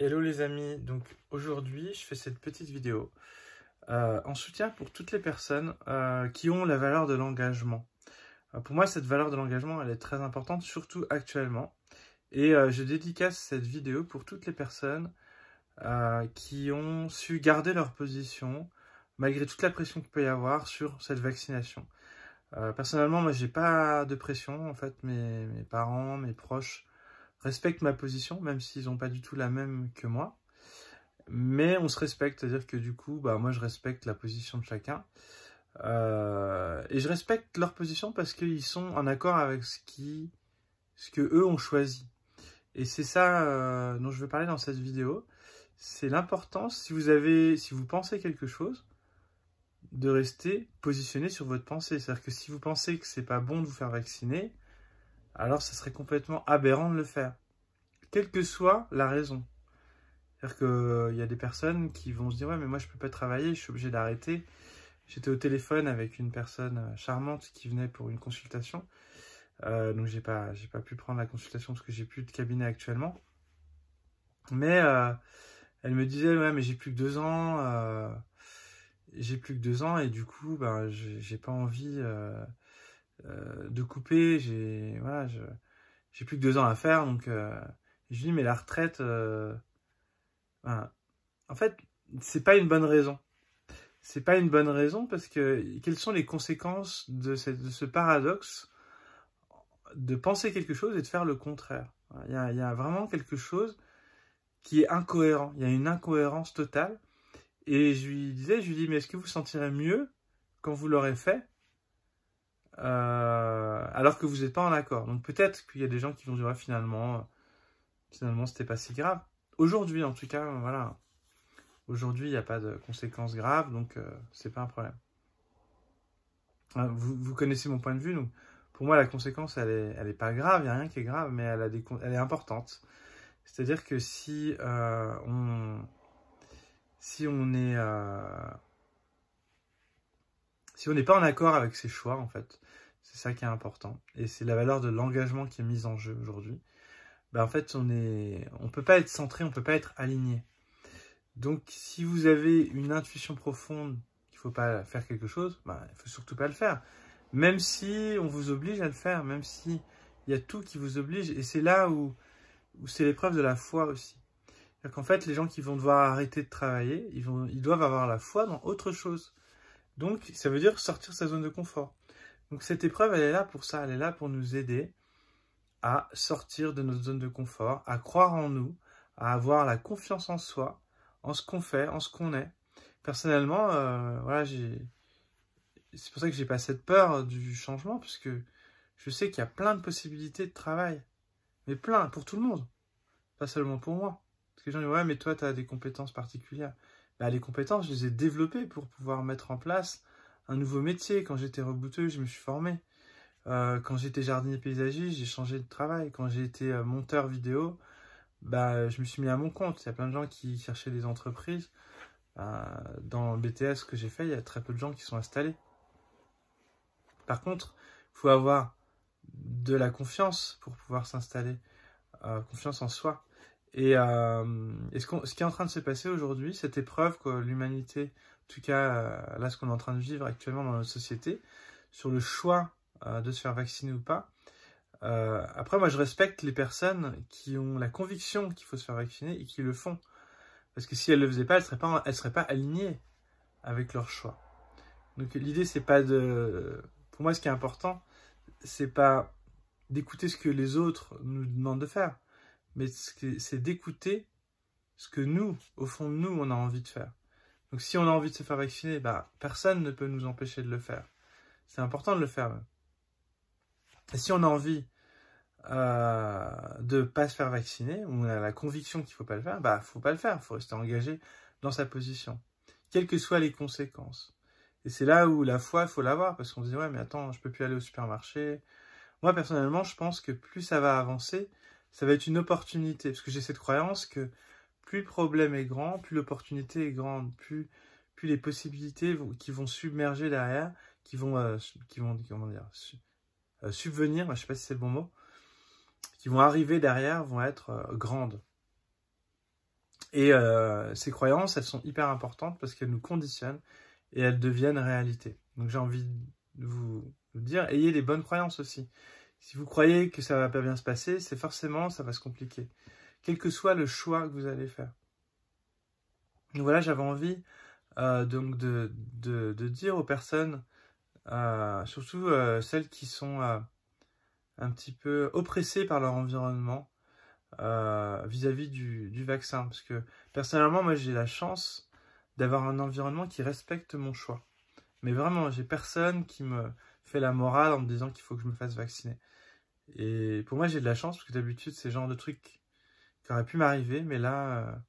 Hello les amis, donc aujourd'hui je fais cette petite vidéo en soutien pour toutes les personnes qui ont la valeur de l'engagement. Pour moi cette valeur de l'engagement elle est très importante, surtout actuellement. Et je dédicace cette vidéo pour toutes les personnes qui ont su garder leur position malgré toute la pression qu'il peut y avoir sur cette vaccination. Personnellement moi j'ai pas de pression, en fait mes parents, mes proches respectent ma position même s'ils n'ont pas du tout la même que moi. Mais on se respecte, c'est-à-dire que du coup, moi je respecte la position de chacun. Et je respecte leur position parce qu'ils sont en accord avec ce que eux ont choisi. Et c'est ça dont je veux parler dans cette vidéo. C'est l'importance, si vous pensez quelque chose, de rester positionné sur votre pensée. C'est-à-dire que si vous pensez que c'est pas bon de vous faire vacciner, alors ça serait complètement aberrant de le faire. Quelle que soit la raison. C'est-à-dire qu'il y a des personnes qui vont se dire « Ouais, mais moi, je peux pas travailler, je suis obligé d'arrêter. » J'étais au téléphone avec une personne charmante qui venait pour une consultation. Donc, j'ai pas pu prendre la consultation parce que j'ai plus de cabinet actuellement. Mais elle me disait « Ouais, mais j'ai plus que 2 ans. J'ai plus que 2 ans et du coup, j'ai pas envie de couper. J'ai plus que 2 ans à faire. » Donc, je lui dis « Mais la retraite... voilà. » En fait, c'est pas une bonne raison. C'est pas une bonne raison parce que quelles sont les conséquences de ce paradoxe de penser quelque chose et de faire le contraire? Il y a vraiment quelque chose qui est incohérent. Il y a une incohérence totale. Et je lui dis, mais est-ce que vous sentirez mieux quand vous l'aurez fait alors que vous n'êtes pas en accord? Donc peut-être qu'il y a des gens qui vont dire, ouais, finalement, c'était pas si grave. Aujourd'hui, en tout cas, voilà. Aujourd'hui, il n'y a pas de conséquences graves, donc c'est pas un problème. Vous connaissez mon point de vue, donc pour moi, la conséquence, elle est pas grave, il n'y a rien qui est grave, mais elle est importante. C'est-à-dire que si on n'est pas en accord avec ses choix, en fait, c'est ça qui est important. Et c'est la valeur de l'engagement qui est mise en jeu aujourd'hui. En fait, on peut pas être centré, on peut pas être aligné. Donc, si vous avez une intuition profonde qu'il ne faut pas faire quelque chose, il ne faut surtout pas le faire. Même si on vous oblige à le faire, même s'il y a tout qui vous oblige. Et c'est là où c'est l'épreuve de la foi aussi. C'est-à-dire qu'en fait, les gens qui vont devoir arrêter de travailler, ils doivent avoir la foi dans autre chose. Donc, ça veut dire sortir de sa zone de confort. Donc, cette épreuve, elle est là pour ça. Elle est là pour nous aider à sortir de notre zone de confort, à croire en nous, à avoir la confiance en soi, en ce qu'on fait, en ce qu'on est. Personnellement, voilà, c'est pour ça que j'ai pas cette peur du changement, parce que je sais qu'il y a plein de possibilités de travail. Mais plein, pour tout le monde. Pas seulement pour moi. Parce que les gens disent, ouais, mais toi, tu as des compétences particulières. Les compétences, je les ai développées pour pouvoir mettre en place un nouveau métier. Quand j'étais rebouteux, je me suis formé. Quand j'étais jardinier paysagiste, j'ai changé de travail. Quand j'ai été monteur vidéo, je me suis mis à mon compte. Il y a plein de gens qui cherchaient des entreprises. Dans le BTS que j'ai fait, il y a très peu de gens qui sont installés. Par contre, il faut avoir de la confiance pour pouvoir s'installer, confiance en soi. Et ce qui est en train de se passer aujourd'hui, cette épreuve que l'humanité, en tout cas là ce qu'on est en train de vivre actuellement dans notre société, sur le choix de se faire vacciner ou pas. Après, moi je respecte les personnes qui ont la conviction qu'il faut se faire vacciner et qui le font. Parce que si elles ne le faisaient pas, elles seraient pas alignées avec leur choix. Donc l'idée, c'est pas de... Pour moi, ce qui est important, c'est pas d'écouter ce que les autres nous demandent de faire, mais c'est d'écouter ce que nous, au fond de nous, on a envie de faire. Donc si on a envie de se faire vacciner, personne ne peut nous empêcher de le faire. C'est important de le faire même. Et si on a envie de ne pas se faire vacciner, ou on a la conviction qu'il ne faut pas le faire, faut pas le faire, il faut rester engagé dans sa position, quelles que soient les conséquences. Et c'est là où la foi, il faut l'avoir, parce qu'on se dit, ouais, mais attends, je peux plus aller au supermarché. Moi, personnellement, je pense que plus ça va avancer, ça va être une opportunité, parce que j'ai cette croyance que plus le problème est grand, plus l'opportunité est grande, plus les possibilités qui vont submerger derrière, qui vont comment dire, subvenir, je ne sais pas si c'est le bon mot, qui vont arriver derrière vont être grandes. Et ces croyances, elles sont hyper importantes parce qu'elles nous conditionnent et elles deviennent réalité. Donc j'ai envie de vous dire, ayez les bonnes croyances aussi. Si vous croyez que ça va pas bien se passer, c'est forcément, ça va se compliquer. Quel que soit le choix que vous allez faire. Donc voilà, j'avais envie donc de dire aux personnes, surtout celles qui sont un petit peu oppressées par leur environnement, vis-à-vis du vaccin. Parce que personnellement, moi j'ai la chance d'avoir un environnement qui respecte mon choix. Mais vraiment, j'ai personne qui me fait la morale en me disant qu'il faut que je me fasse vacciner. Et pour moi, j'ai de la chance parce que d'habitude, c'est le genre de truc qui aurait pu m'arriver. Mais là,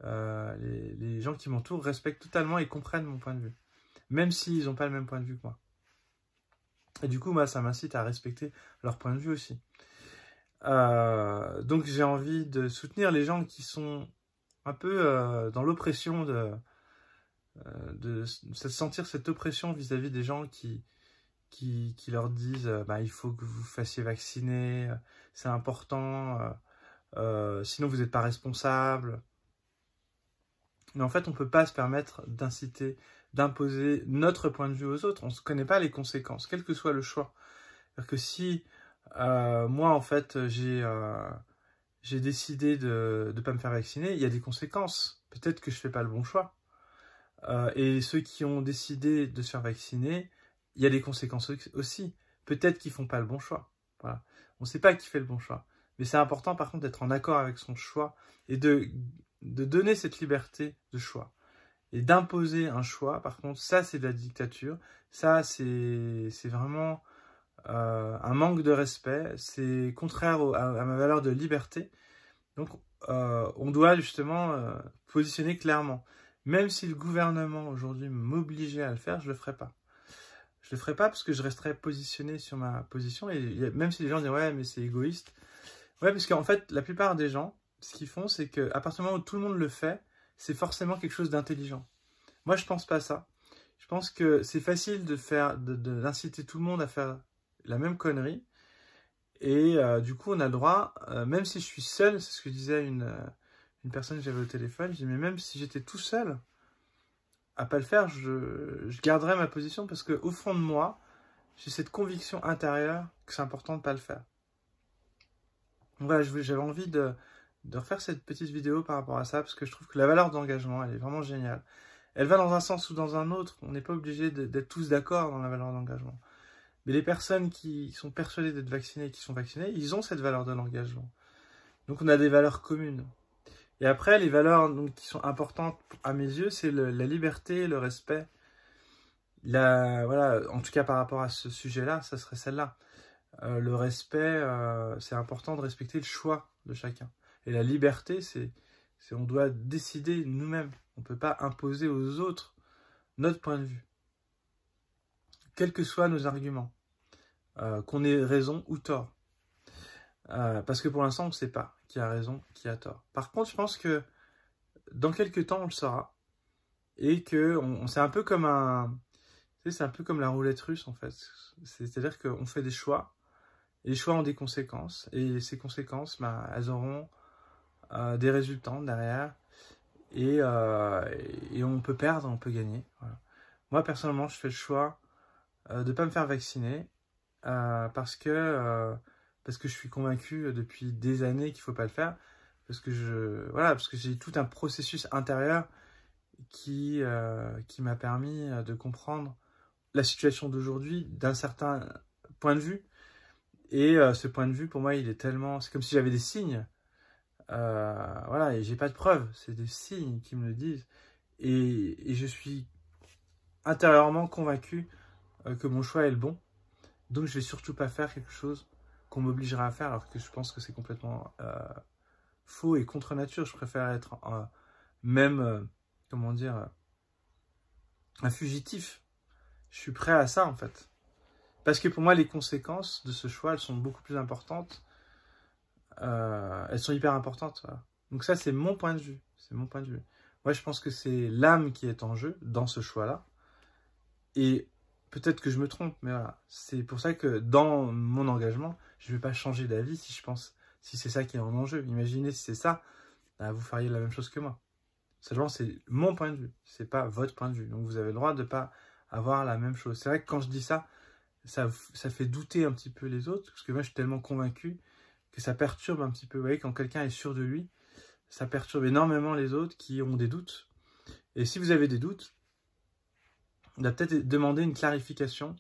les gens qui m'entourent respectent totalement et comprennent mon point de vue. Même s'ils n'ont pas le même point de vue que moi. Et du coup, moi, ça m'incite à respecter leur point de vue aussi. Donc j'ai envie de soutenir les gens qui sont un peu dans l'oppression de sentir cette oppression vis-à-vis des gens qui leur disent bah, il faut que vous fassiez vacciner, c'est important, sinon vous n'êtes pas responsable. Mais en fait, on ne peut pas se permettre d'inciter, d'imposer notre point de vue aux autres. On ne connaît pas les conséquences, quel que soit le choix. C'est-à-dire que si moi, en fait, j'ai décidé de ne pas me faire vacciner, il y a des conséquences. Peut-être que je ne fais pas le bon choix. Et ceux qui ont décidé de se faire vacciner, il y a des conséquences aussi. Peut-être qu'ils ne font pas le bon choix. Voilà. On ne sait pas qui fait le bon choix. Mais c'est important, par contre, d'être en accord avec son choix et de donner cette liberté de choix. Et d'imposer un choix, par contre, ça, c'est de la dictature. Ça, c'est vraiment un manque de respect. C'est contraire à ma valeur de liberté. Donc, on doit justement positionner clairement. Même si le gouvernement aujourd'hui m'obligeait à le faire, je ne le ferai pas. Je ne le ferai pas parce que je resterai positionné sur ma position. Et même si les gens disent « ouais, mais c'est égoïste », ouais, parce qu'en fait, la plupart des gens, ce qu'ils font, c'est qu'à partir du moment où tout le monde le fait, c'est forcément quelque chose d'intelligent. Moi, je ne pense pas ça. Je pense que c'est facile d'inciter tout le monde à faire la même connerie. Et du coup, on a le droit, même si je suis seul, c'est ce que disait une personne que j'avais au téléphone, je dis, mais même si j'étais tout seul à pas le faire, je garderais ma position parce qu'au fond de moi, j'ai cette conviction intérieure que c'est important de ne pas le faire. Donc voilà, j'avais envie de refaire cette petite vidéo par rapport à ça parce que je trouve que la valeur d'engagement, elle est vraiment géniale. Elle va dans un sens ou dans un autre, on n'est pas obligé d'être tous d'accord dans la valeur d'engagement. Mais les personnes qui sont persuadées d'être vaccinées et qui sont vaccinées, ils ont cette valeur de l'engagement. Donc on a des valeurs communes. Et après, les valeurs donc, qui sont importantes à mes yeux, c'est la liberté, le respect. Voilà, en tout cas par rapport à ce sujet-là, ça serait celle-là. Le respect, c'est important de respecter le choix de chacun. Et la liberté, on doit décider nous-mêmes. On ne peut pas imposer aux autres notre point de vue. Quels que soient nos arguments. Qu'on ait raison ou tort. Parce que pour l'instant, on ne sait pas qui a raison, qui a tort. Par contre, je pense que dans quelques temps, on le saura. Et que c'est un peu comme c'est un peu comme la roulette russe, en fait. C'est-à-dire qu'on fait des choix. Et les choix ont des conséquences. Et ces conséquences, bah, elles auront des résultats derrière. Et on peut perdre, on peut gagner. Voilà. Moi, personnellement, je fais le choix de ne pas me faire vacciner. Parce que je suis convaincu depuis des années qu'il ne faut pas le faire, parce que j'ai tout un processus intérieur qui m'a permis de comprendre la situation d'aujourd'hui d'un certain point de vue, et ce point de vue pour moi il est tellement, c'est comme si j'avais des signes, voilà, et j'ai pas de preuves, c'est des signes qui me le disent, et je suis intérieurement convaincu que mon choix est le bon. Donc, je ne vais surtout pas faire quelque chose qu'on m'obligera à faire, alors que je pense que c'est complètement faux et contre nature. Je préfère être comment dire, un fugitif. Je suis prêt à ça, en fait. Parce que pour moi, les conséquences de ce choix, elles sont beaucoup plus importantes. Elles sont hyper importantes. Voilà. Donc ça, c'est mon point de vue. C'est mon point de vue. Moi, je pense que c'est l'âme qui est en jeu dans ce choix-là. Et peut-être que je me trompe, mais voilà. C'est pour ça que dans mon engagement, je ne vais pas changer d'avis si c'est ça qui est en enjeu. Imaginez si c'est ça, bah, vous feriez la même chose que moi. Seulement, c'est mon point de vue, c'est pas votre point de vue. Donc, vous avez le droit de ne pas avoir la même chose. C'est vrai que quand je dis ça, ça fait douter un petit peu les autres, parce que moi, je suis tellement convaincu que ça perturbe un petit peu. Vous voyez, quand quelqu'un est sûr de lui, ça perturbe énormément les autres qui ont des doutes. Et si vous avez des doutes, on va peut-être demander une clarification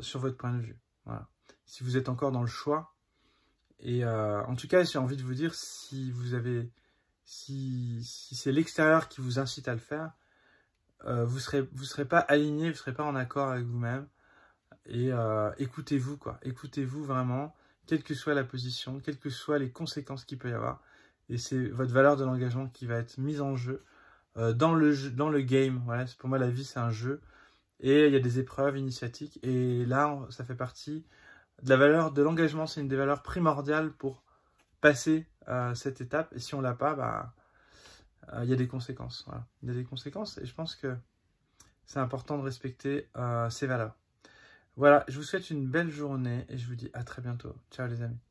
sur votre point de vue. Voilà. Si vous êtes encore dans le choix. Et en tout cas, j'ai envie de vous dire, si c'est l'extérieur qui vous incite à le faire, vous serez pas aligné, vous ne serez pas en accord avec vous-même. Et écoutez-vous, quoi. Écoutez-vous vraiment, quelle que soit la position, quelles que soient les conséquences qu'il peut y avoir. Et c'est votre valeur de l'engagement qui va être mise en jeu dans le game. Voilà, pour moi, la vie, c'est un jeu. Et il y a des épreuves initiatiques. Et là, ça fait partie de la valeur de l'engagement. C'est une des valeurs primordiales pour passer cette étape. Et si on ne l'a pas, bah, il y a des conséquences. Voilà. Il y a des conséquences. Et je pense que c'est important de respecter ces valeurs. Voilà, je vous souhaite une belle journée et je vous dis à très bientôt. Ciao les amis.